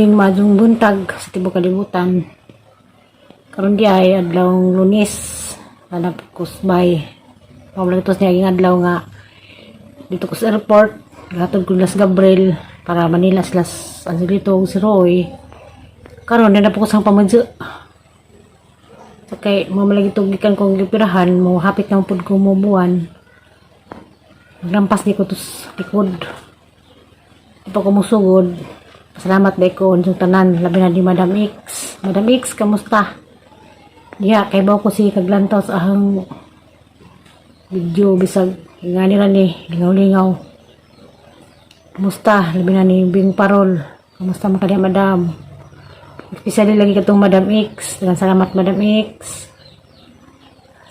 morning, madung buntag sa tibuok kalibutan. Karon di ay adlaw Lunes, hanap ko bay. Pamulatos niya ging adlaw nga dito ko sa airport, gatod ko Las Gabriel para Manila Las Angelito ug si Roy. Karon na po ko sang pamadyo. Sakay mamalagi tugikan kong gipirahan mo hapit nang pud ko mo buwan. Naglampas di ko tus likod. Ipa ko musugod. Salamat ba ko unsong tanan, labi na di Madam X. Madam X, kamusta? Diha, kay ba ko si kaglantaw sa ahang video, bisag nga nila ni, lingaw-lingaw. Kamusta? Labi na ni Bing Parol. Kamusta man kaniya, Madam? Especially lagi katong Madam X. Dengan salamat, Madam X.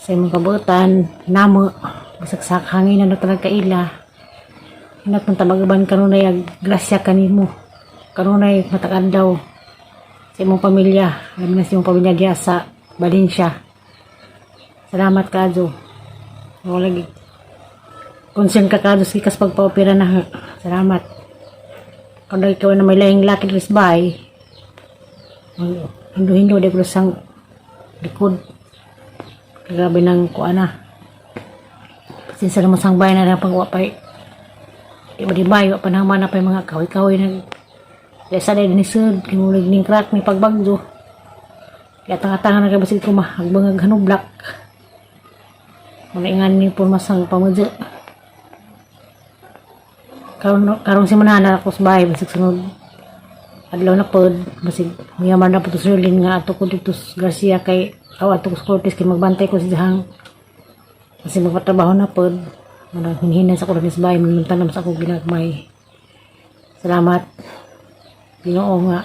Sa imong kabutan, namo, bisag sa hangin na talaga kaila. Hinat mong tabagaban kanunay ag grasya kanimo. Kanunay matakan daw sa imong pamilya, alam na sa imong pamilya diya sa Valencia. Salamat kazo. Wala lagi concern ka kazo sa ikas pagpa-opera na. Salamat. Kung ikaw na may lahing lucky dress by, hindo-hindo di ko sang likod. Grabe ng kuana. Sinsa naman sang bayan na pagwapay. Iba di ba, iba pa nang mana pa yung mga kahoy-kahoy na kaya sanay din isod, kinulig ning crack ni pagbagyo. Kaya tanga-tanga na kabasid ko mahagbangag hanublak. Mangingan ni po masang pamadyo. Karong si manana ako sa bahay, basig sunod. Adlaw na pod, basig mayaman na po to Sirlin nga ato ko dito sa Garcia kay ato ko sa Cortes kay magbantay ko si Jahang. Kasi magpatrabaho na pod. Hinhinan sa Cortes bahay, manuntanam sa akong ginagmay. Salamat. Ginoo nga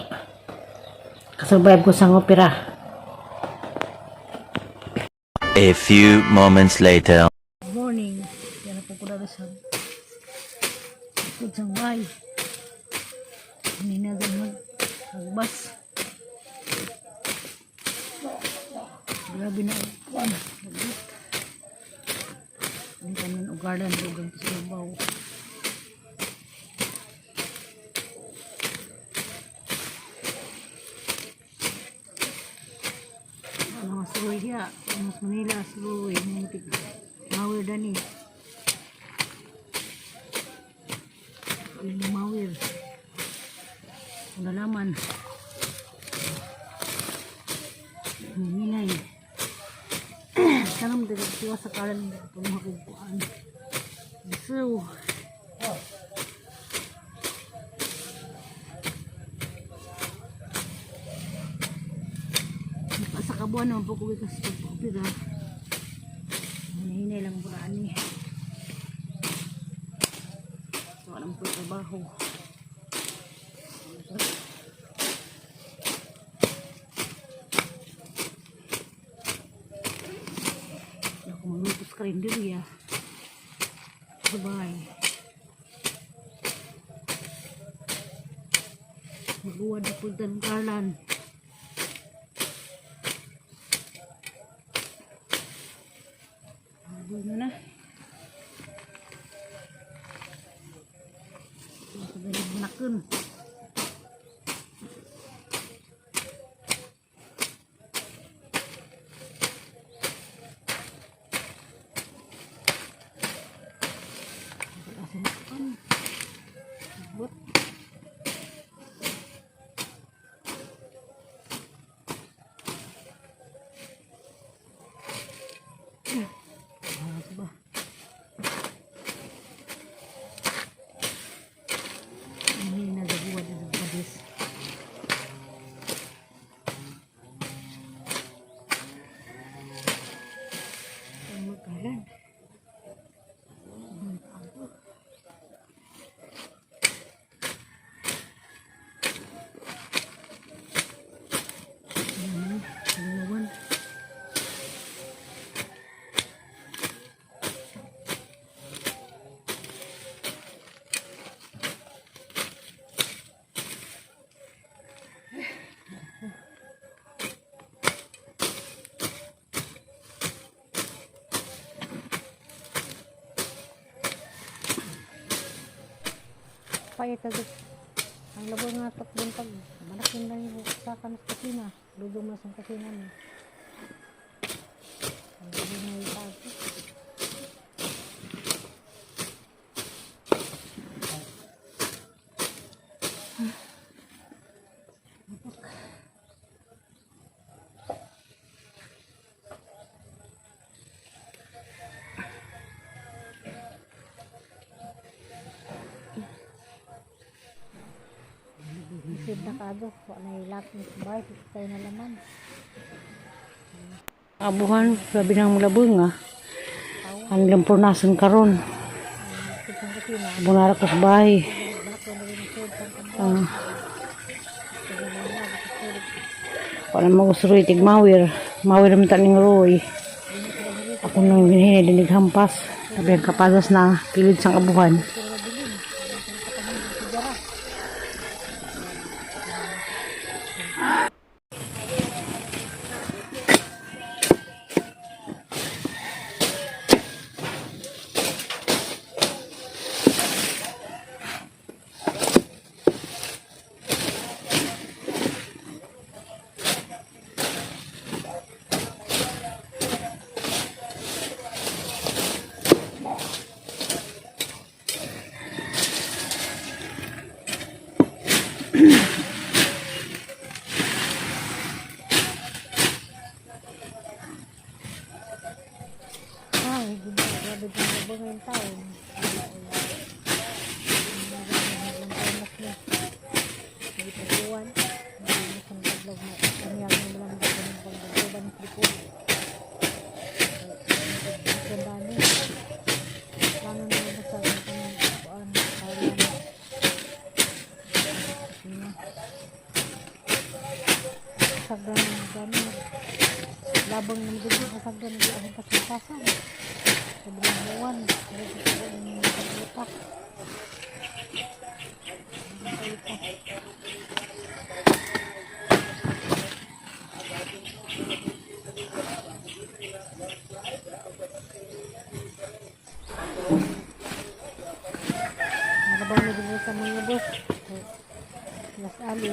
kasurvive ko sa opera. A few moments later. Good morning. Yan po ko dalo sa ikot sang bahay. Hindi na magbas. Grabe na upuan. Hindi kami ng ugalan. Huwag sa ibaw. Suruy dia, Mas Manila suruy, nanti mawir dani, ini mawir, pengalaman, ini sekarang dari tua sekarang penuh kebutuhan, seru. Sa kabuan naman po ko kasi pagpapira. Hinahinay lang po na ani. So, alam po trabaho. Ako maglutos ka rin diri ah. Sabay. Mag-uwad na po ng Carlan. Ano na? Sudah menakan. Buat. Payet agad. Ang labo nga tok buntag. Malaking lang yung sakan sa kusina. Dudong mo sa kusina niya. Ang labo nga yung tago. Isip na kado. Wala na ilap ng sabay. Tayo na laman. Abuhan. Grabe ng labo nga. Ang lampurnasan karon. Bunara ko sa bahay. Wala mag-usroy tigmawir. Mawir naman taning roy. Ako nang ginhinay dinig hampas. Sabi ang kapadas na pilid sang abuhan. Ay, grabe din na ba ngayong taon? Hindi pa buwan. Hindi pa naglag na. Kaniyag na lang ng pagdagdagan ng tripod. Ang dami. Plano na lang sa akin ng buwan. Sagdan ng dami. Labang ng dito sa sagdan ng dito ang pasipasan. Sobrang buwan. Pero dito ang paglutak. Nalabaw na din sa mga bus. Las Ali,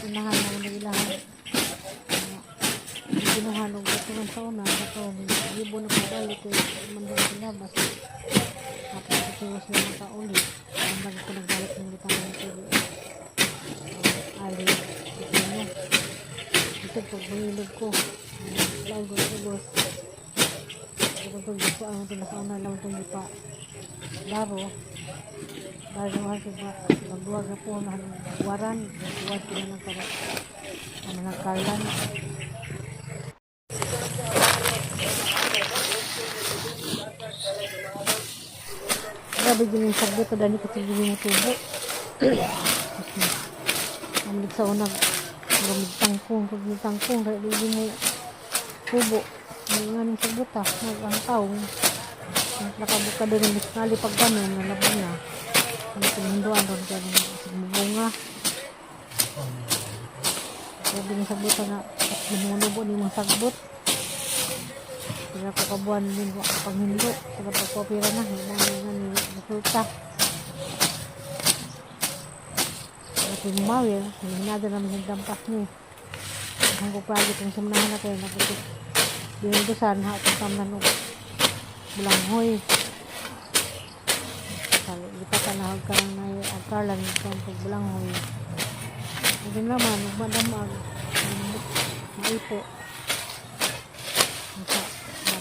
unahan na naglahan. Ginuhan og tuwan sa una sa libo na pabalik ko mandang sila bas. Tapos ito sila makaulit. Ang ko nagbalik ng litang ng Ali. Ito pag mahilog ko. Lago ko bus. Ito ko ang tinakauna lang itong lipa. Laro. Dahil naman siya magduwag na po na waran. Magduwag sila ng karat. Ano ng karlan. Grabe din yung sagbo ito dahil kasi din yung tubo. Amig sa unang gamit tangkong dahil din yung tubo. May nga ng sagbo ta, nag-angkaw. Nakabuka din yung miskali pag gano'n, nalabang na. Ano pinunduan doon kaya mabunga. Grabe yung sagbo ta na binunubo ni mga sagbot. Kaya kakabuan din ko pag hindi sa pagkopira na mga resulta at yung mawir hinada naman yung dampas niya ang kupagit yung sumnahan na kayo naputik binudusan ha kung tamnan o bulanghoy lipat ka na ka lang na agkarlan yung bulanghoy ito naman magmadamag maipo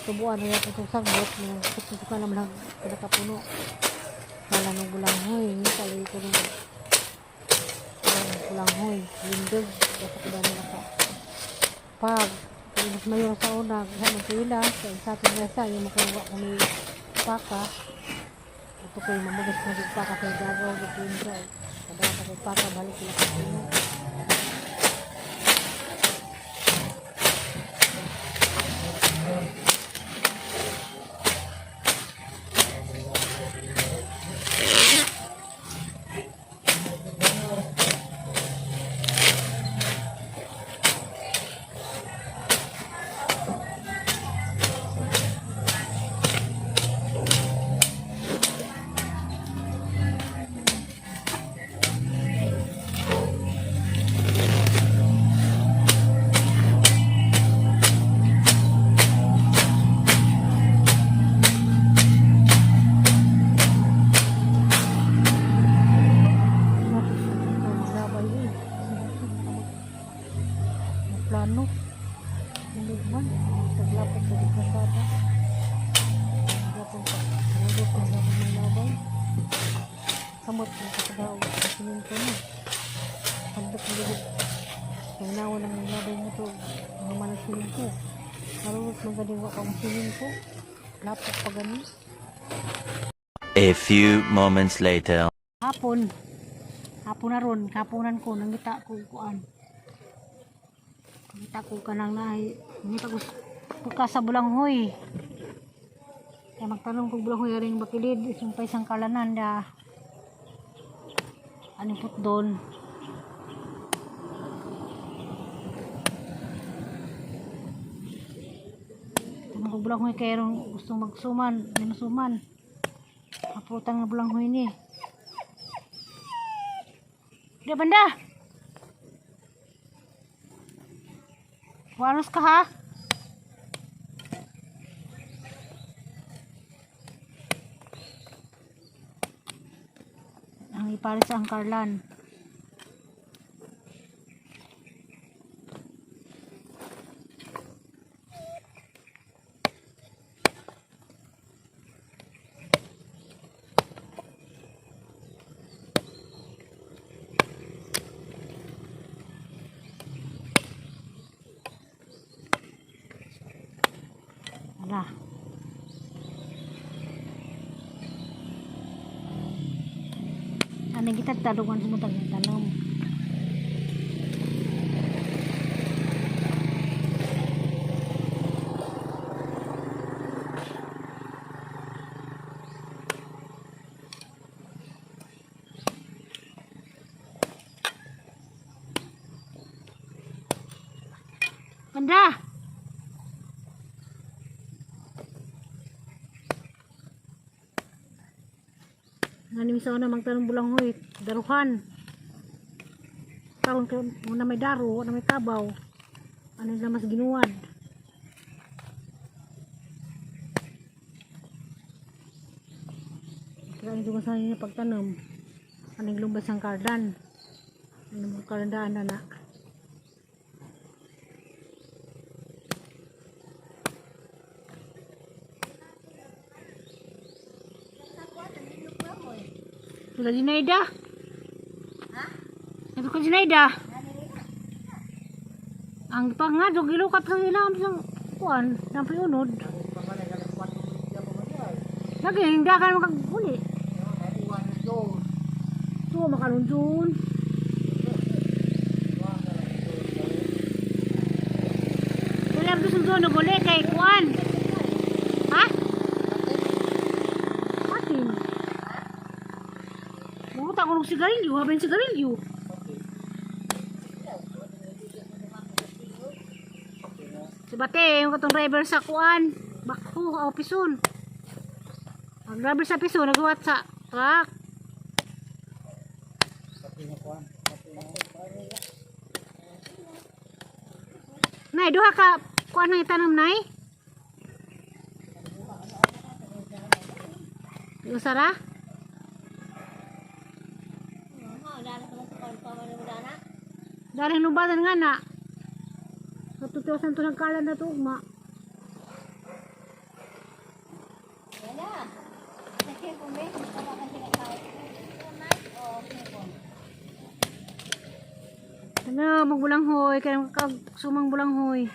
tubuan na yung itong sagbot nagsusuka naman ang pinakapuno kala ng bulanghoy kala ito ng bulanghoy lindog kasi ko dami naka pag mas mayo sa una sa magtuila sa ating nasa yung makawa kung may paka ito ko yung mamugas na yung paka sa gagaw ito yung kadang sa paka balik sila kapino. kamot sa daw sinin ko ni pagdat ng gigit kaya nawa ng labay mo to mga manasinin ko marunot magadiwa ka ang sinin ko lapok pa gani A few moments later. hapon na ron kapunan ko nangita ko kuan nangita ko kanang naay nangita ko pagka sa bulanghoy kaya magtanong kong bulanghoy rin bakilid isumpay sang kalanan da anipot doon tanong kong bulanghoy kaya rin gusto magsuman minasuman kaputang na bulanghoy ni Dia benda. Waros ka ha? Ang iparis ang karlan. Ala. Ano kita talungan sa mga tanong. Banda. Ngani misaw na magtanong bulanghoy daruhan karon ko muna may daro na may kabaw ano na mas ginuwad kaya ito sa niya pagtanom anong lumbas ang kardan anong karandaan na Sudah Zinaida? Ha? Ito ka Zinaida? Ang pangadog ilukat sa ilam sa kuan, ng piunod. Lagi, hindi ka makaguli. Ito, makalunjun. Wala ko sa doon, naguli kay kuan. Ha? Matin. Buta ko ng sigarilyo, habang sigarilyo. Si Bate, yung katong driver sa kuan, bakho, pison. Ang driver sa pison, nagawat sa truck. Nay, duha ka kuan ang itanam, Nay? Usara? Dahil nubadan nga na natutusan to ng kalan na tugma ano magbulanghoy kaya sumang bulanghoy